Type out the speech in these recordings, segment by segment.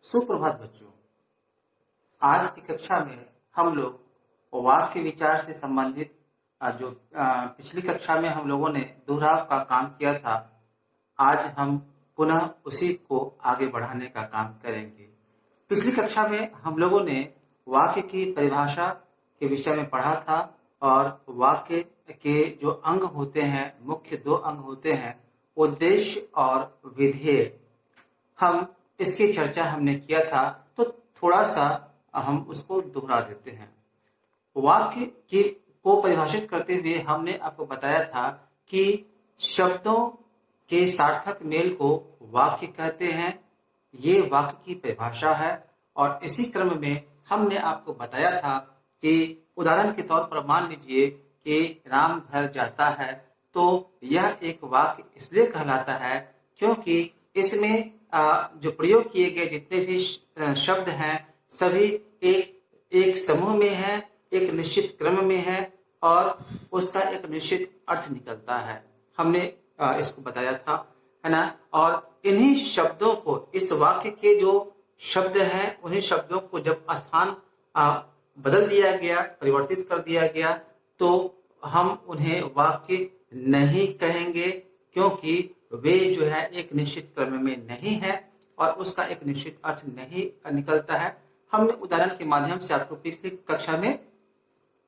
सुप्रभात बच्चों। आज की कक्षा में हम लोग वाक्य विचार से संबंधित जो पिछली कक्षा में हम लोगों ने दोहराव का काम किया था, आज हम पुनः उसी को आगे बढ़ाने का काम करेंगे। पिछली कक्षा में हम लोगों ने वाक्य की परिभाषा के विषय में पढ़ा था और वाक्य के जो अंग होते हैं, मुख्य दो अंग होते हैं, उद्देश्य और विधेय। हम इसकी चर्चा हमने किया था, तो थोड़ा सा हम उसको दोहरा देते हैं। वाक्य की को परिभाषित करते हुए हमने आपको बताया था कि शब्दों के सार्थक मेल को वाक्य कहते हैं। ये वाक्य की परिभाषा है और इसी क्रम में हमने आपको बताया था कि उदाहरण के तौर पर मान लीजिए कि राम घर जाता है, तो यह एक वाक्य इसलिए कहलाता है क्योंकि इसमें जो प्रयोग किए गए जितने भी शब्द हैं सभी एक समूह में है, एक निश्चित क्रम में है और उसका एक निश्चित अर्थ निकलता है। हमने इसको बताया था, है ना। और इन्हीं शब्दों को, इस वाक्य के जो शब्द हैं, उन्हीं शब्दों को जब स्थान बदल दिया गया, परिवर्तित कर दिया गया, तो हम उन्हें वाक्य नहीं कहेंगे क्योंकि वे जो है एक निश्चित क्रम में नहीं है और उसका एक निश्चित अर्थ नहीं निकलता है। हमने उदाहरण के माध्यम से आपको पिछली कक्षा में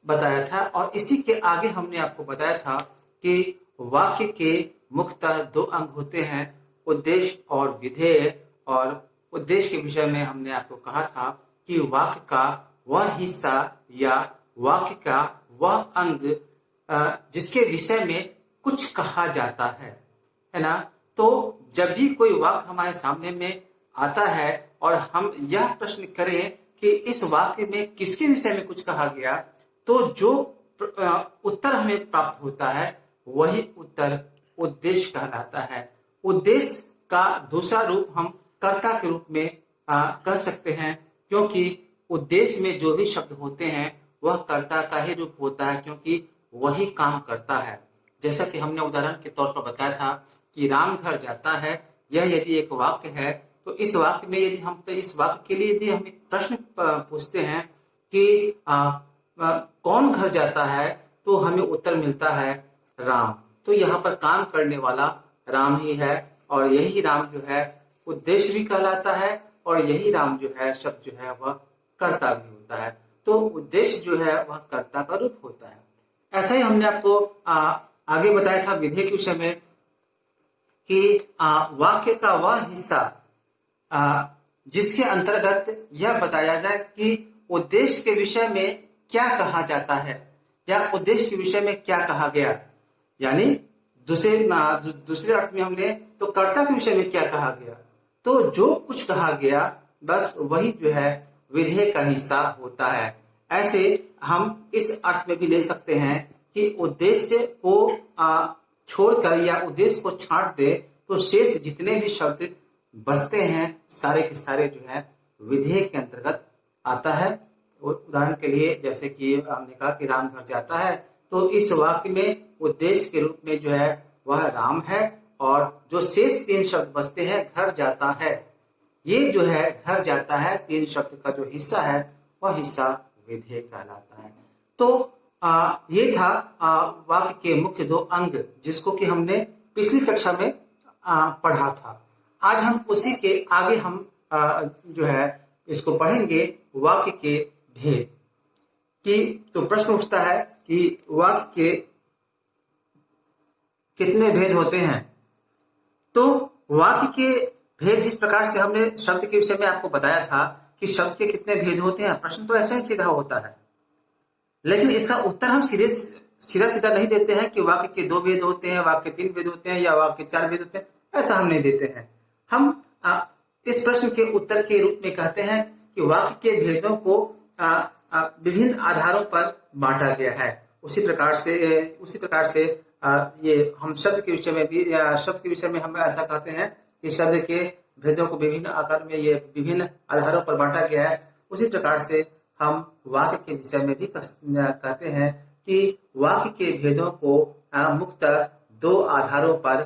बताया था और इसी के आगे हमने आपको बताया था कि वाक्य के मुख्यतः दो अंग होते हैं, उद्देश्य और विधेय। और उद्देश्य के विषय में हमने आपको कहा था कि वाक्य का वह हिस्सा या वाक्य का वह अंग जिसके विषय में कुछ कहा जाता है ना। तो जब भी कोई वाक्य हमारे सामने में आता है और हम यह प्रश्न करें कि इस वाक्य में किसके विषय में कुछ कहा गया, तो जो उत्तर हमें प्राप्त होता है वही उत्तर उद्देश्य कहलाता है। उद्देश्य का दूसरा रूप हम कर्ता के रूप में कह सकते हैं क्योंकि उद्देश्य में जो भी शब्द होते हैं वह कर्ता का ही रूप होता है क्योंकि वही काम करता है। जैसा कि हमने उदाहरण के तौर पर बताया था कि राम घर जाता है, यह यदि एक वाक्य है तो इस वाक्य में यदि हम इस वाक्य के लिए यदि हम एक प्रश्न पूछते हैं कि कौन घर जाता है, तो हमें उत्तर मिलता है राम। तो यहाँ पर काम करने वाला राम ही है और यही राम जो है उद्देश्य भी कहलाता है और यही राम जो है शब्द जो है वह कर्ता भी होता है। तो उद्देश्य जो है वह कर्ता का रूप होता है। ऐसा ही हमने आपको आगे बताया था विधेय के विषय में कि वाक्य का वह हिस्सा जिसके अंतर्गत यह बताया जाए कि उद्देश्य के विषय में क्या कहा जाता है या उद्देश्य के विषय में क्या कहा गया, यानी दूसरे अर्थ में हम ले तो कर्ता के विषय में क्या कहा गया, तो जो कुछ कहा गया बस वही जो है विधेय का हिस्सा होता है। ऐसे हम इस अर्थ में भी ले सकते हैं कि उद्देश्य को छोड़कर या उद्देश्य को छांट दे तो शेष जितने भी शब्द बचते हैं सारे के सारे जो है विधेय के अंतर्गत आता है। उदाहरण के लिए जैसे कि हमने कहा कि राम घर जाता है, तो इस वाक्य में उद्देश्य के रूप में जो है वह राम है और जो शेष तीन शब्द बचते हैं घर जाता है, ये जो है घर जाता है तीन शब्द का जो हिस्सा है वह हिस्सा विधेय कहलाता है। तो ये था वाक्य के मुख्य दो अंग जिसको कि हमने पिछली कक्षा में पढ़ा था। आज हम उसी के आगे हम जो है इसको पढ़ेंगे, वाक्य के भेद की। तो प्रश्न उठता है कि वाक्य के कितने भेद होते हैं। तो वाक्य के भेद जिस प्रकार से हमने शब्द के विषय में आपको बताया था कि शब्द के कितने भेद होते हैं, प्रश्न तो ऐसा ही सीधा होता है, लेकिन इसका उत्तर हम सीधा नहीं देते हैं कि वाक्य के दो भेद होते हैं, वाक्य के तीन भेद होते हैं या वाक्य के चार भेद होते हैं, ऐसा हम नहीं देते हैं। हम इस प्रश्न के उत्तर के रूप में कहते हैं कि वाक्य के भेदों को विभिन्न आधारों पर बांटा गया है। उसी प्रकार से ये हम शब्द के विषय में हम ऐसा कहते हैं कि शब्द के भेदों को विभिन्न आकार में ये विभिन्न आधारों पर बांटा गया है। उसी प्रकार से हम वाक्य के विषय में भी कहते हैं कि वाक्य के भेदों को मुख्यतः दो आधारों पर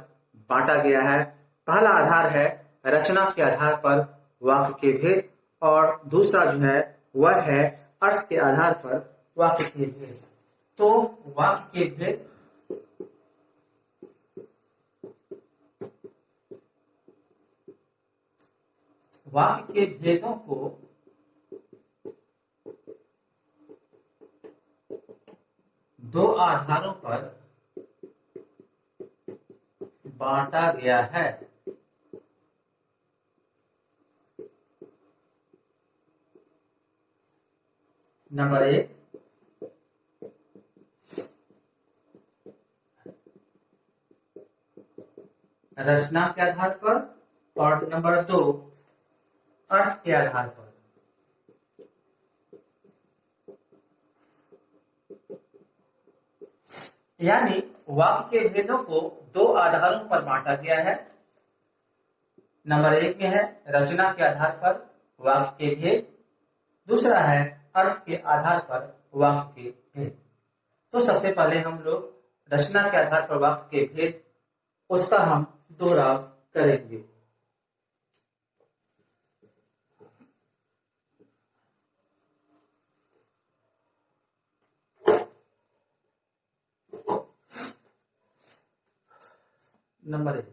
बांटा गया है। पहला आधार है रचना के आधार पर वाक्य के भेद, और दूसरा जो है वह है अर्थ के आधार पर वाक्य के भेद। तो वाक्य के भेद वाक्य के भेदों को दो आधारों पर बांटा गया है। नंबर 1, रचना के आधार पर, और नंबर 2, अर्थ के आधार पर। यानी वाक्य के भेदों को दो आधारों पर बांटा गया है। नंबर 1 में है रचना के आधार पर वाक्य के भेद, दूसरा है अर्थ के आधार पर वाक्य के भेद। तो सबसे पहले हम लोग रचना के आधार पर वाक्य के भेद, उसका हम दोहराव करेंगे। नंबर 1,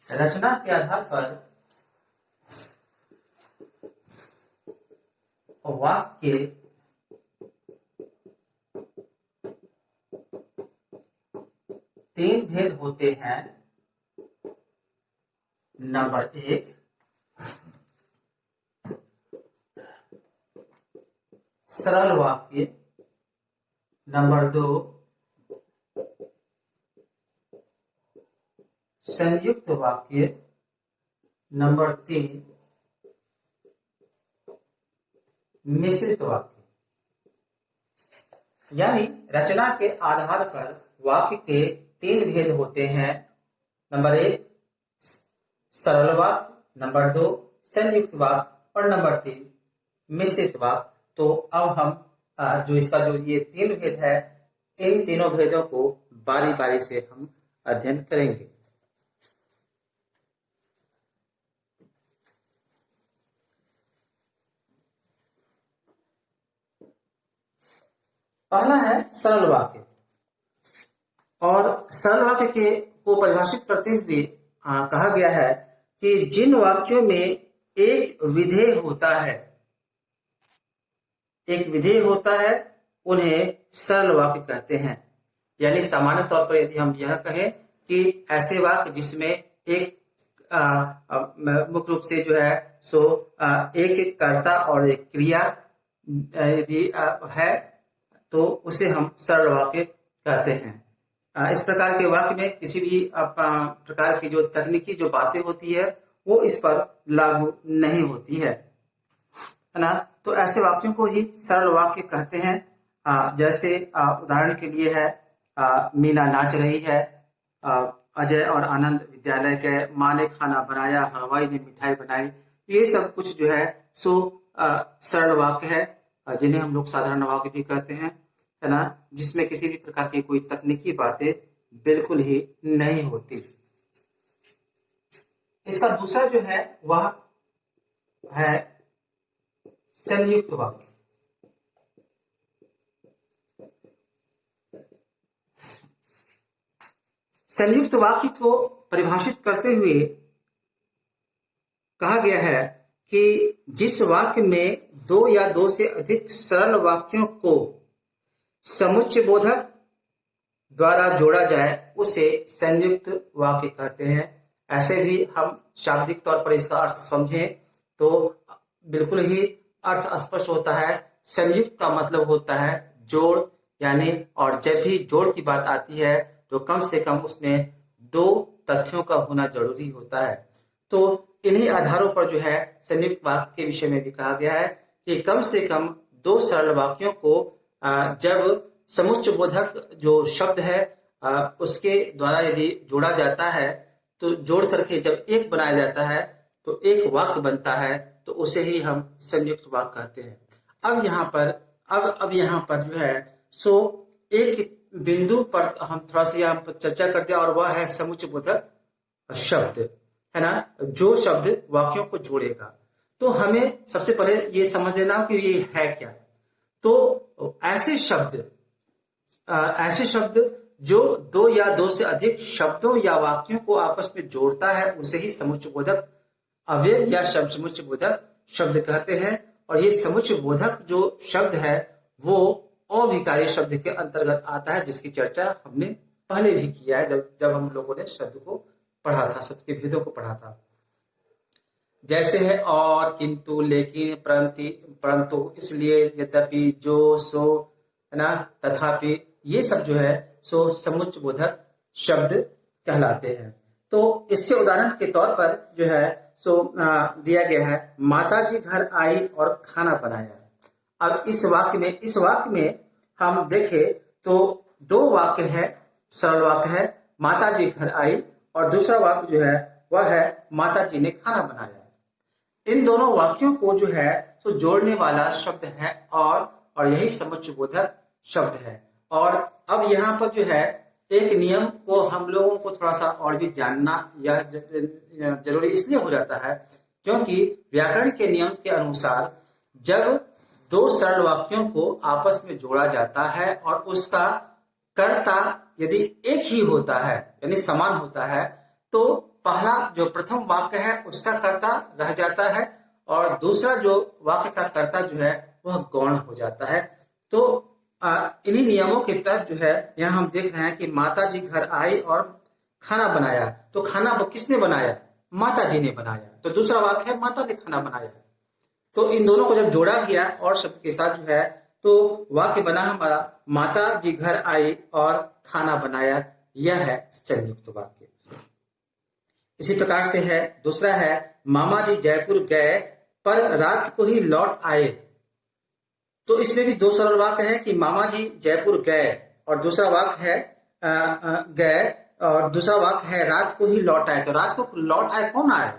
रचना के आधार पर वाक्य तीन भेद होते हैं। नंबर 1, सरल वाक्य। नंबर 2, संयुक्त वाक्य। नंबर 3, मिश्रित वाक्य। यानी रचना के आधार पर वाक्य के तीन भेद होते हैं। नंबर 1, सरल वाक्य। नंबर 2, संयुक्त वाक्य, और नंबर 3, मिश्रित वाक्य। तो अब हम जो इसका जो ये तीन भेद है, इन तीनों भेदों को बारी बारी से हम अध्ययन करेंगे। पहला है सरल वाक्य। और सरल वाक्य के को परिभाषित करते हुए कहा गया है कि जिन वाक्यों में एक विधेय होता है, उन्हें सरल वाक्य कहते हैं। यानी सामान्य तौर पर यदि हम यह कहें कि ऐसे वाक्य जिसमें एक मुख्य रूप से जो है सो एक कर्ता और एक क्रिया यदि है, तो उसे हम सरल वाक्य कहते हैं। इस प्रकार के वाक्य में किसी भी प्रकार की जो तकनीकी जो बातें होती है वो इस पर लागू नहीं होती है ना। तो ऐसे वाक्यों को ही सरल वाक्य कहते हैं। जैसे उदाहरण के लिए है, मीना नाच रही है, अजय और आनंद विद्यालय गए, माँ ने खाना बनाया, हलवाई ने मिठाई बनाई। ये सब कुछ जो है सो सरल वाक्य है, जिन्हें हम लोग साधारण वाक्य भी कहते हैं, है ना, जिसमें किसी भी प्रकार की कोई तकनीकी बातें बिल्कुल ही नहीं होती। इसका दूसरा जो है वह है संयुक्त वाक्य। संयुक्त वाक्य को परिभाषित करते हुए कहा गया है कि जिस वाक्य में दो या दो से अधिक सरल वाक्यों को समुच्चय बोधक द्वारा जोड़ा जाए उसे संयुक्त वाक्य कहते हैं। ऐसे भी हम शाब्दिक तौर पर इसका अर्थ समझें तो बिल्कुल ही अर्थ स्पष्ट होता है। संयुक्त का मतलब होता है जोड़, यानी, और जब भी जोड़ की बात आती है तो कम से कम उसमें दो तथ्यों का होना जरूरी होता है। तो इन्हीं आधारों पर जो है संयुक्त वाक्य के विषय में भी कहा गया है कि कम से कम दो सरल वाक्यों को जब समुच्चय बोधक जो शब्द है उसके द्वारा यदि जोड़ा जाता है, तो जोड़ करके जब एक बनाया जाता है तो एक वाक्य बनता है, तो उसे ही हम संयुक्त वाक्य कहते हैं। अब यहाँ पर जो है सो एक बिंदु पर हम थोड़ा सा यहाँ पर चर्चा करते हैं, और वह है समुच्चय बोधक शब्द, है ना, जो शब्द वाक्यों को जोड़ेगा। तो हमें सबसे पहले ये समझ लेना कि ये है क्या। तो ऐसे शब्द जो दो या दो से अधिक शब्दों या वाक्यों को आपस में जोड़ता है, उसे ही समुच्चय बोधक अव्यय या समुच्चय बोधक शब्द कहते हैं। और ये समुच्चय बोधक जो शब्द है वो अविकारी शब्द के अंतर्गत आता है, जिसकी चर्चा हमने पहले भी किया है जब हम लोगों ने शब्द को पढ़ा था, शब्द के भेदों को पढ़ा था। जैसे है और, किंतु, लेकिन, परंतु, इसलिए, यद्यपि, जो, सो, है ना, तथापि, ये सब जो है सो समुच्चय बोधक शब्द कहलाते हैं। तो इसके उदाहरण के तौर पर जो है सो दिया गया है, माताजी घर आई और खाना बनाया। अब इस वाक्य में हम देखें तो दो वाक्य है, सरल वाक्य है, माताजी घर आई, और दूसरा वाक्य जो है वह है माताजी ने खाना बनाया। इन दोनों वाक्यों को जो है सो जोड़ने वाला शब्द है और यही समुच्चय बोधक शब्द है। और अब यहाँ पर जो है एक नियम को हम लोगों को थोड़ा सा और भी जानना यह जरूरी इसलिए हो जाता है क्योंकि व्याकरण के नियम के अनुसार जब दो सरल वाक्यों को आपस में जोड़ा जाता है और उसका कर्ता यदि एक ही होता है यानी समान होता है, तो पहला जो प्रथम वाक्य है उसका कर्ता रह जाता है और दूसरा जो वाक्य का कर्ता जो है वह गौण हो जाता है। तो इन्हीं नियमों के तहत जो है यहाँ हम देख रहे हैं कि माता जी घर आई और खाना बनाया। तो खाना किसने बनाया? माता जी ने बनाया। तो दूसरा वाक्य है माता ने खाना बनाया। तो इन दोनों को जब जोड़ा गया और शब्द के साथ जो है तो वाक्य बना हमारा माता जी घर आई और खाना बनाया। यह है संयुक्त वाक्य। इसी प्रकार से है दूसरा है मामा जी जयपुर गए पर रात को ही लौट आए। तो इसमें भी दो सरल वाक्य है कि मामा जी जयपुर गए और दूसरा वाक्य है गए और दूसरा वाक्य है रात को ही लौट आए। तो रात को लौट आए कौन आए?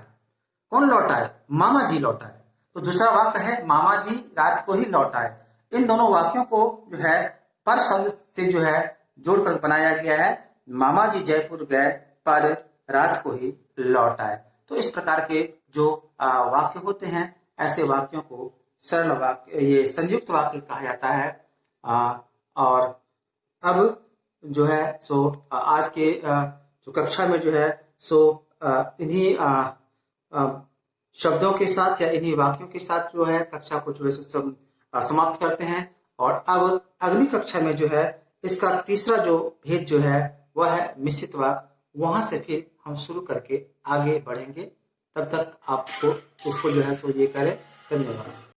कौन लौट आए? मामा जी लौट आए। तो दूसरा वाक्य है मामा जी रात को ही लौट आए। इन दोनों वाक्यों को जो है पर शब्द से जो है जोड़कर बनाया गया है। मामा जी जयपुर गए पर रात को ही लौट आए। तो इस प्रकार के जो वाक्य होते हैं ऐसे वाक्यों को सरल वाक्य, ये संयुक्त वाक्य कहा जाता है। और अब जो है सो आज के जो कक्षा में जो है सो इन्हीं शब्दों के साथ या इन्हीं वाक्यों के साथ जो है कक्षा को जो है समाप्त करते हैं। और अब अगली कक्षा में जो है इसका तीसरा जो भेद जो है वह है मिश्रित वाक्य। वहां से फिर हम शुरू करके आगे बढ़ेंगे। तब तक आपको इसको जो है सो ये करें। धन्यवाद।